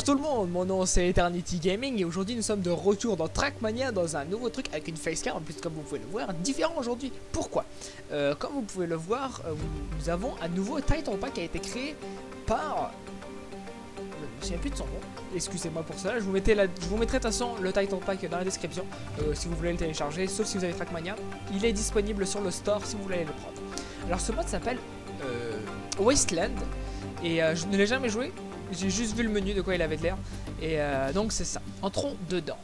tout le monde, mon nom c'est Eternity Gaming et aujourd'hui nous sommes de retour dans Trackmania dans un nouveau truc avec une facecam en plus comme vous pouvez le voir, différent aujourd'hui. Pourquoi comme vous pouvez le voir, nous avons un nouveau Title Pack qui a été créé par... Je me souviens plus de son nom, excusez-moi pour cela, je vous mettrai de toute façon le Title Pack dans la description si vous voulez le télécharger, sauf si vous avez Trackmania. Il est disponible sur le store si vous voulez le prendre. Alors ce mode s'appelle Wasteland et je ne l'ai jamais joué. J'ai juste vu le menu de quoi il avait de l'air. Et donc c'est ça. Entrons dedans.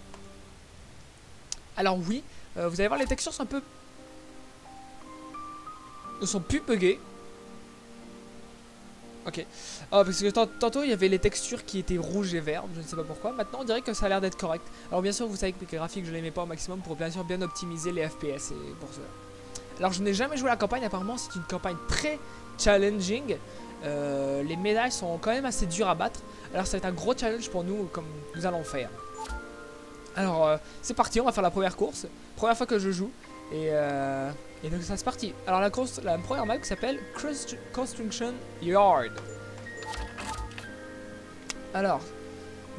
Alors oui, vous allez voir les textures sont un peu... ne sont plus buggées. Ok. Ah, parce que tantôt il y avait les textures qui étaient rouges et vertes. Je ne sais pas pourquoi. Maintenant on dirait que ça a l'air d'être correct. Alors bien sûr vous savez que les graphiques je les mets pas au maximum pour bien sûr bien optimiser les FPS et pour cela. Alors je n'ai jamais joué la campagne. Apparemment c'est une campagne très challenging. Les médailles sont quand même assez dures à battre. Alors ça va être un gros challenge pour nous comme nous allons faire. Alors c'est parti, on va faire la première course. Première fois que je joue. Et donc ça c'est parti. Alors la première map s'appelle Construction Yard. Alors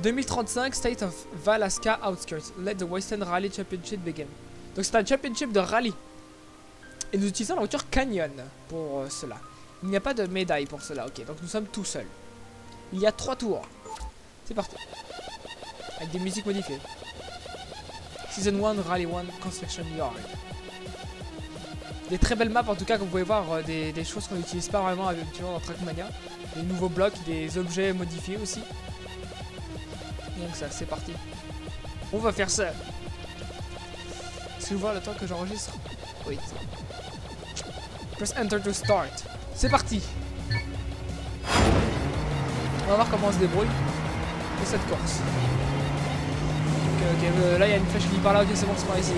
2035 State of Valaska Outskirts. Let the Western Rally Championship begin. Donc c'est un championship de rallye. Et nous utilisons la voiture Canyon pour cela. Il n'y a pas de médaille pour cela, ok, donc nous sommes tout seuls. Il y a 3 tours. C'est parti. Avec des musiques modifiées. Season 1, Rally 1, Construction Yard. Des très belles maps en tout cas, comme vous pouvez voir, des choses qu'on n'utilise pas vraiment habituellement dans Trackmania. Des nouveaux blocs, des objets modifiés aussi. Donc ça, c'est parti. On va faire ça. Est-ce que vous voyez le temps que j'enregistre? Oui. Press Enter to start. C'est parti. On va voir comment on se débrouille pour cette course. Ok, là il y a une flèche qui dit par là, ok c'est bon, c'est par ici.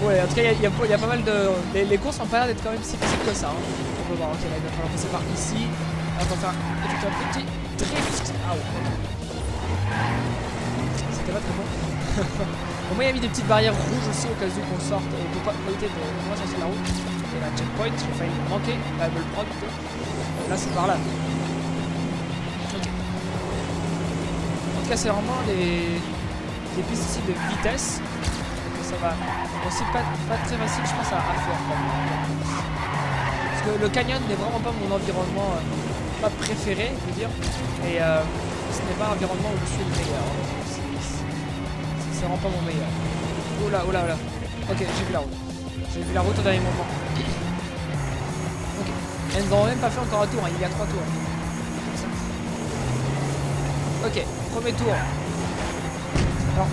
Ouais, en tout cas il y a pas mal de... Les courses ont pas l'air d'être quand même si faciles que ça. Hein. On peut voir, ok là il va falloir passer par ici. Là, on va faire un petit drift. Ah ouais, ok. C'était pas très bon. Au moins il y a mis des petites barrières rouges aussi au cas où qu'on sorte et pour pas éviter de moins sortir de la route. Et la checkpoint, j'ai failli me manquer, elle me le prendre plutôt. Là c'est par là. Ok. En tout cas c'est vraiment les pistes ici de vitesse. Donc ça va aussi pas très facile je pense à faire. Parce que le canyon n'est vraiment pas mon environnement pas préféré, je veux dire. Et ce n'est pas un environnement où je suis le meilleur. C'est vraiment pas mon meilleur. Oh là, oh là, oh là. Ok, j'ai vu la route. J'ai vu la route au dernier moment. Ok. Elles n'ont même pas fait encore un tour, hein. Il y a 3 tours. Ok, premier tour. Alors,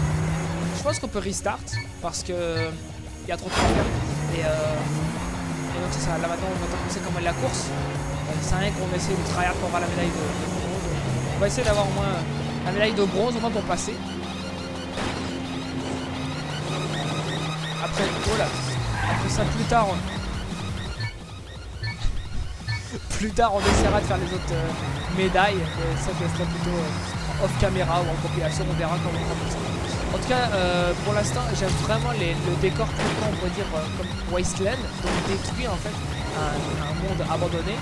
je pense qu'on peut restart parce que il y a trop de tours à faire. Et donc c'est ça. Là maintenant, on va commencer comment la course. C'est rien qu'on essaie de tryhard pour avoir la médaille de bronze. On va essayer d'avoir au moins la médaille de bronze au moins pour passer. Après, voilà. Après ça, plus tard, on essaiera de faire les autres médailles. Ça, je le ferai plutôt off caméra ou en compilation. On verra comment on fait ça. En tout cas, pour l'instant, j'aime vraiment le décor on pourrait dire comme Wasteland, donc détruit en fait un monde abandonné.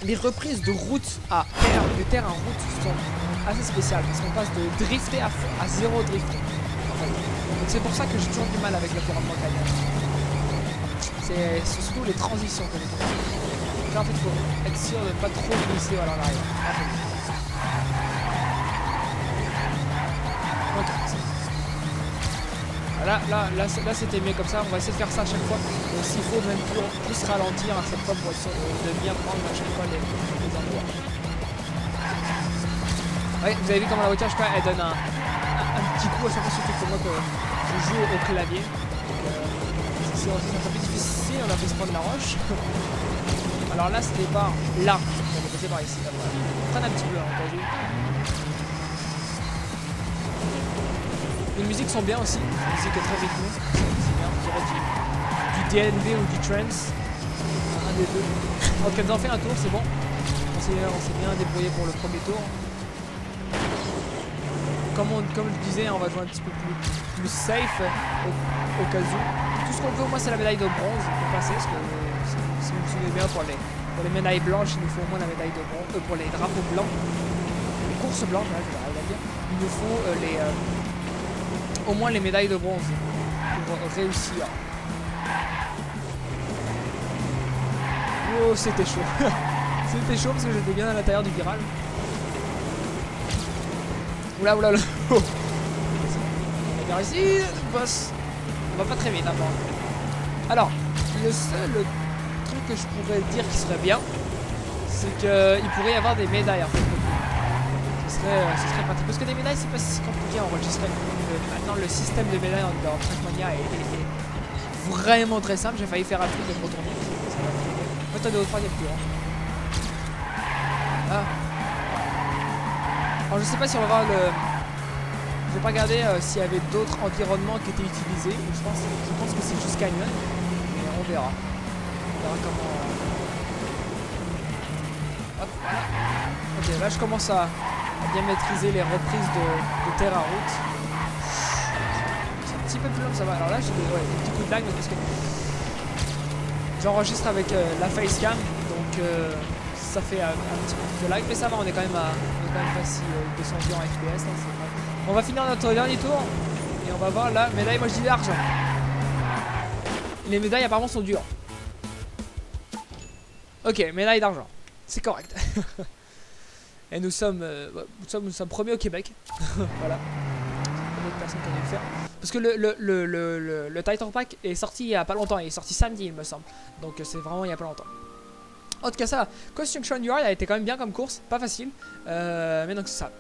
Les reprises de route à terre, de terre en route sont assez spéciales parce qu'on passe de drifter à zéro drift. Donc c'est pour ça que j'ai toujours du mal avec l'environnement canyon. C'est surtout les transitions que j'ai trouvé. Là en fait il faut être sûr de ne pas trop glisser à l'arrière. Ok. Là c'était mieux comme ça, on va essayer de faire ça à chaque fois. S'il faut même plus ralentir à chaque fois pour être sûr de bien prendre à chaque fois les endroits. Ouais, vous avez vu comment la voiture, je crois, elle donne un petit coup à chaque fois, surtout que moi que je joue au clavier. C'est un peu difficile, on a fait se prendre la roche. Alors là, c'était par là. On va passer par ici. Là, voilà. On traîne un petit peu, hein, entendu. Les musiques sont bien aussi. La musique est très rythmée. C'est bien, on dirait du DNB ou du trance. Un des deux. En tout cas, nous en fait un tour, c'est bon. On s'est bien débrouillé pour le premier tour. Comme je disais, on va jouer un petit peu plus safe au cas où. Tout ce qu'on veut, moi, c'est la médaille de bronze pour passer. Parce que si vous me souvenez bien, pour les Pour les médailles blanches, il nous faut au moins la médaille de bronze. Pour les drapeaux blancs, les courses blanches, là, je vais arriver à dire, il nous faut au moins les médailles de bronze pour réussir. Oh, c'était chaud. C'était chaud parce que j'étais bien à l'intérieur du virage. Oula, oula, oula. Oh. On est bien ici, boss. On va pas très vite d'abord. Alors, le seul truc que je pourrais dire qui serait bien, c'est qu'il pourrait y avoir des médailles en fait. Ce serait pratique. Parce que des médailles, c'est pas si compliqué à enregistrer. Maintenant, le système de médailles dans Trackmania est vraiment très simple. J'ai failli faire un truc de me retourner. Attendez, au troisième tour. Ah. Alors, je sais pas si on va voir le. Je vais pas regarder s'il y avait d'autres environnements qui étaient utilisés. Je pense que c'est juste Canyon. Mais on verra. On verra comment. Hop, voilà. Ok, là je commence à bien maîtriser les reprises de terre à route. C'est un petit peu plus long que ça va. Alors là j'ai des petits coups de lag parce que j'enregistre avec la facecam. Donc ça fait un petit peu plus de lag. Mais ça va, on est quand même pas si descendu en FPS. Hein, on va finir notre dernier tour. Et on va voir la médaille, moi je dis l'argent. Les médailles apparemment sont dures. Ok, médaille d'argent. C'est correct. Et nous sommes premiers au Québec. Voilà. D'autres personnes qui ont dû le faire. Parce que le Titan Pack est sorti il y a pas longtemps. Il est sorti samedi, il me semble. Donc c'est vraiment il y a pas longtemps. En tout cas, ça va. Construction Yard a été quand même bien comme course. Pas facile. Mais donc c'est ça.